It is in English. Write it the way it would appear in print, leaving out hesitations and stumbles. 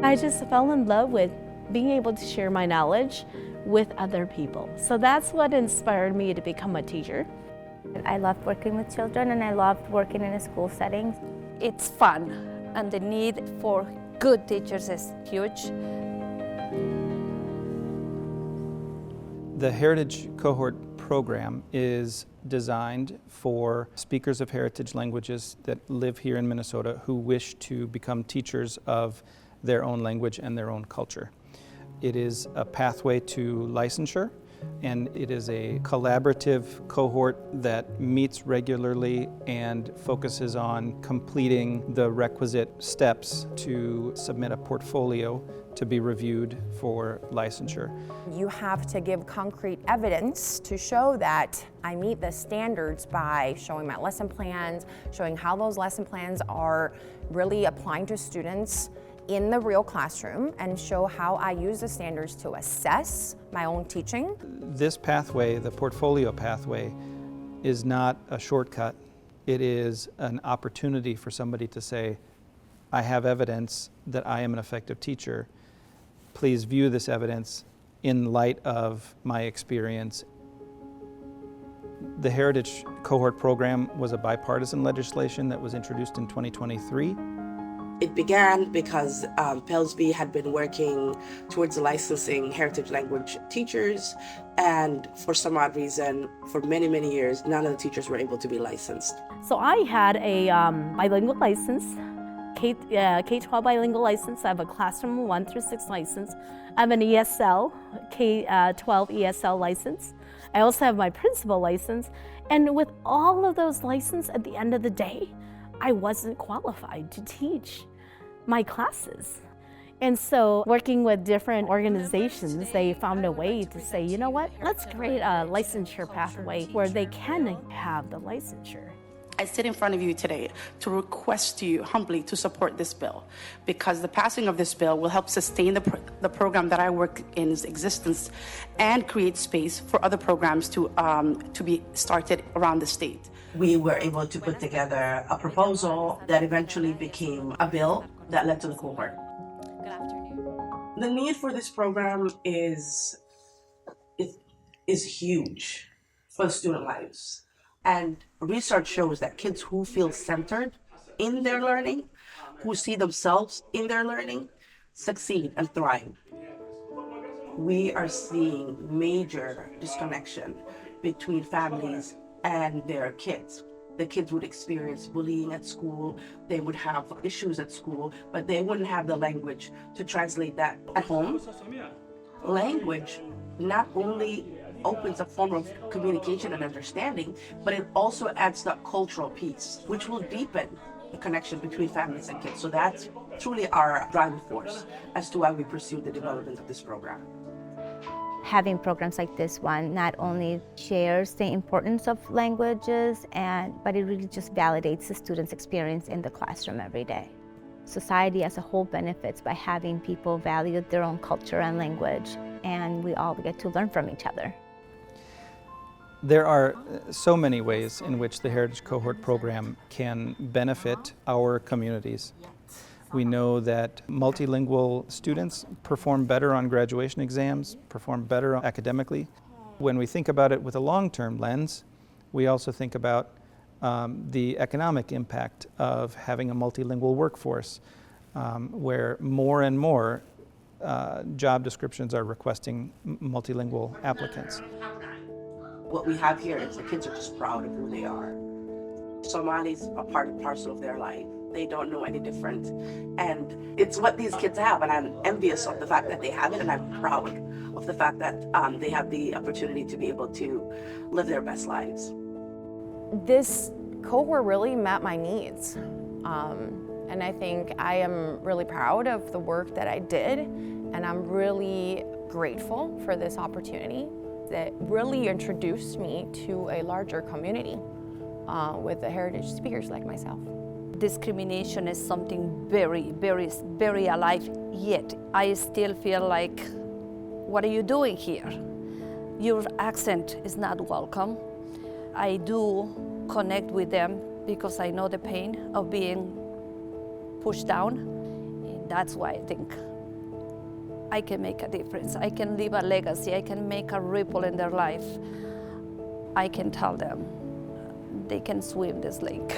I just fell in love with being able to share my knowledge with other people. So that's what inspired me to become a teacher. I loved working with children and I loved working in a school setting. It's fun and the need for good teachers is huge. The Heritage Cohort program is designed for speakers of heritage languages that live here in Minnesota who wish to become teachers of their own language and their own culture. It is a pathway to licensure, and it is a collaborative cohort that meets regularly and focuses on completing the requisite steps to submit a portfolio to be reviewed for licensure. You have to give concrete evidence to show that I meet the standards by showing my lesson plans, showing how those lesson plans are really applying to students in the real classroom, and show how I use the standards to assess my own teaching. This pathway, the portfolio pathway, is not a shortcut. It is an opportunity for somebody to say, I have evidence that I am an effective teacher. Please view this evidence in light of my experience. The Heritage Cohort program was a bipartisan legislation that was introduced in 2023. It began because PELSB had been working towards licensing heritage language teachers, and for some odd reason, for many, many years, none of the teachers were able to be licensed. So I had a bilingual license, K-12 bilingual license. I have a classroom 1 through 6 license. I have an ESL, K-12 ESL license. I also have my principal license. And with all of those licenses, at the end of the day, I wasn't qualified to teach my classes. And so working with different organizations, they found a way to say, you know what, let's create a licensure pathway where they can have the licensure. I sit in front of you today to request you humbly to support this bill, because the passing of this bill will help sustain the program that I work in its existence and create space for other programs to be started around the state. We were able to put together a proposal that eventually became a bill that led to the cohort. Good afternoon. The need for this program is huge for student lives. And research shows that kids who feel centered in their learning, who see themselves in their learning, succeed and thrive. We are seeing major disconnection between families and their kids. The kids would experience bullying at school, they would have issues at school, but they wouldn't have the language to translate that at home. Language not only opens a form of communication and understanding, but it also adds that cultural piece, which will deepen the connection between families and kids. So that's truly our driving force as to why we pursue the development of this program. Having programs like this one not only shares the importance of languages, but it really just validates the students' experience in the classroom every day. Society as a whole benefits by having people value their own culture and language, and we all get to learn from each other. There are so many ways in which the Heritage Cohort program can benefit our communities. We know that multilingual students perform better on graduation exams, perform better academically. When we think about it with a long-term lens, we also think about the economic impact of having a multilingual workforce, where more and more job descriptions are requesting multilingual applicants. What we have here is the kids are just proud of who they are. Somali's a part and parcel of their life. They don't know any different. And it's what these kids have, and I'm envious of the fact that they have it, and I'm proud of the fact that they have the opportunity to be able to live their best lives. This cohort really met my needs. And I think I am really proud of the work that I did, and I'm really grateful for this opportunity that really introduced me to a larger community with the heritage speakers like myself. Discrimination is something very, very, very alive, yet I still feel like, what are you doing here? Your accent is not welcome. I do connect with them because I know the pain of being pushed down. And That's why I think I can make a difference. I can leave a legacy. I can make a ripple in their life. I can tell them they can swim this lake.